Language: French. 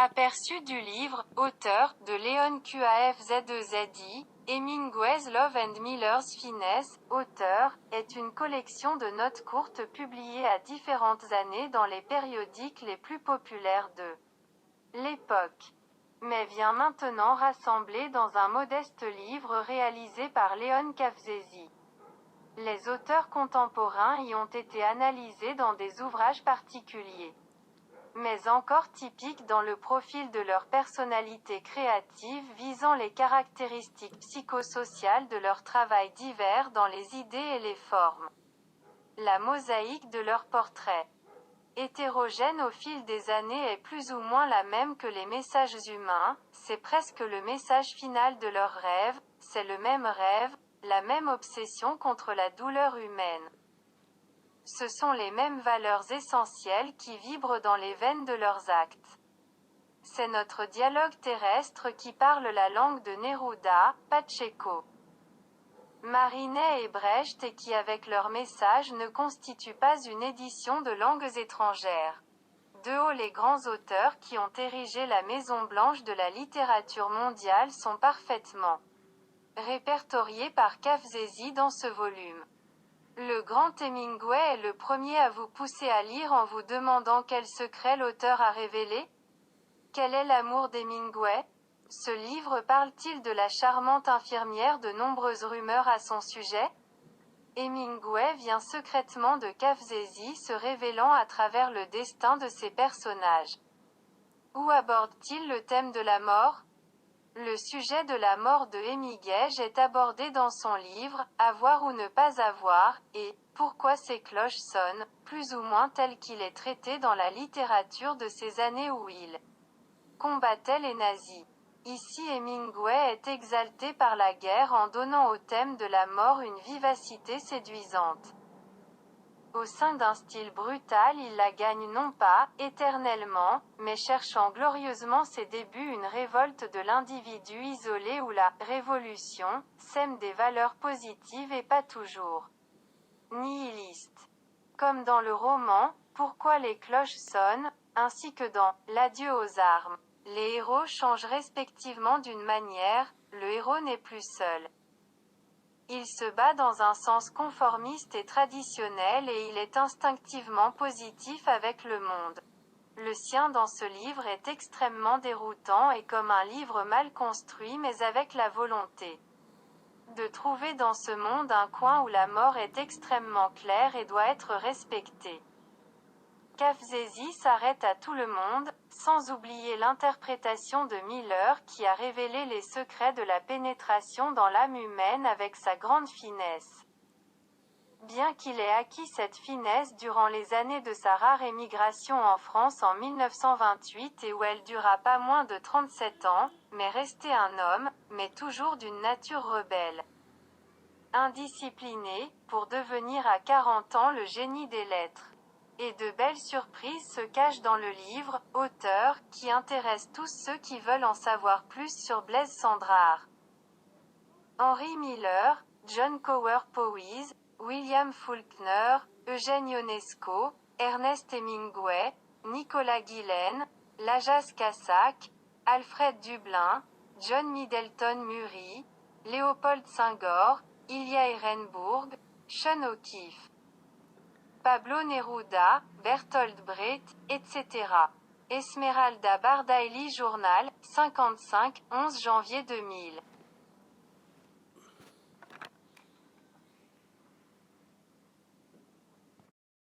Aperçu du livre, auteur, de Leon Qafzezi, Hemingway's Love and Miller's Finesse, auteur, est une collection de notes courtes publiées à différentes années dans les périodiques les plus populaires de l'époque, mais vient maintenant rassemblée dans un modeste livre réalisé par Leon Qafzezi. Les auteurs contemporains y ont été analysés dans des ouvrages particuliers, mais encore typiques dans le profil de leur personnalité créative visant les caractéristiques psychosociales de leur travail divers dans les idées et les formes. La mosaïque de leurs portraits, hétérogène au fil des années, est plus ou moins la même que les messages humains, c'est presque le message final de leurs rêves, c'est le même rêve, la même obsession contre la douleur humaine. Ce sont les mêmes valeurs essentielles qui vibrent dans les veines de leurs actes. C'est notre dialogue terrestre qui parle la langue de Neruda, Pacheco, Marinet et Brecht, et qui avec leurs messages ne constitue pas une édition de langues étrangères. De haut, les grands auteurs qui ont érigé la Maison Blanche de la littérature mondiale sont parfaitement répertoriés par Qafzezi dans ce volume. Le grand Hemingway est le premier à vous pousser à lire en vous demandant quel secret l'auteur a révélé. Quel est l'amour d'Hemingway? Ce livre parle-t-il de la charmante infirmière? De nombreuses rumeurs à son sujet. Hemingway vient secrètement de Qafzezi, se révélant à travers le destin de ses personnages. Où aborde-t-il le thème de la mort? Le sujet de la mort de Hemingway est abordé dans son livre « Avoir ou ne pas avoir » et « Pourquoi ces cloches sonnent », plus ou moins tel qu'il est traité dans la littérature de ces années où il combattait les nazis. Ici, Hemingway est exalté par la guerre en donnant au thème de la mort une vivacité séduisante. Au sein d'un style brutal, il la gagne non pas éternellement, mais cherchant glorieusement ses débuts une révolte de l'individu isolé où la révolution sème des valeurs positives et pas toujours nihilistes. Comme dans le roman Pourquoi les cloches sonnent, ainsi que dans L'adieu aux armes. Les héros changent respectivement d'une manière, le héros n'est plus seul. Il se bat dans un sens conformiste et traditionnel et il est instinctivement positif avec le monde. Le sien dans ce livre est extrêmement déroutant et comme un livre mal construit mais avec la volonté de trouver dans ce monde un coin où la mort est extrêmement claire et doit être respectée. Qafzezi s'arrête à tout le monde, sans oublier l'interprétation de Miller qui a révélé les secrets de la pénétration dans l'âme humaine avec sa grande finesse. Bien qu'il ait acquis cette finesse durant les années de sa rare émigration en France en 1928 et où elle dura pas moins de 37 ans, mais resté un homme, mais toujours d'une nature rebelle. Indiscipliné, pour devenir à 40 ans le génie des lettres. Et de belles surprises se cachent dans le livre, auteur, qui intéresse tous ceux qui veulent en savoir plus sur Blaise Cendrars. Henry Miller, John Cower Powys, William Faulkner, Eugène Ionesco, Ernest Hemingway, Nicolas Guillain, Lajas Cassac, Alfred Dublin, John Middleton Murray, Léopold Senghor, Ilya Ehrenburg, Sean O'Keefe, Pablo Neruda, Bertolt Brecht, etc. Esmeralda Bardaili Journal, 55, 11 janvier 2000.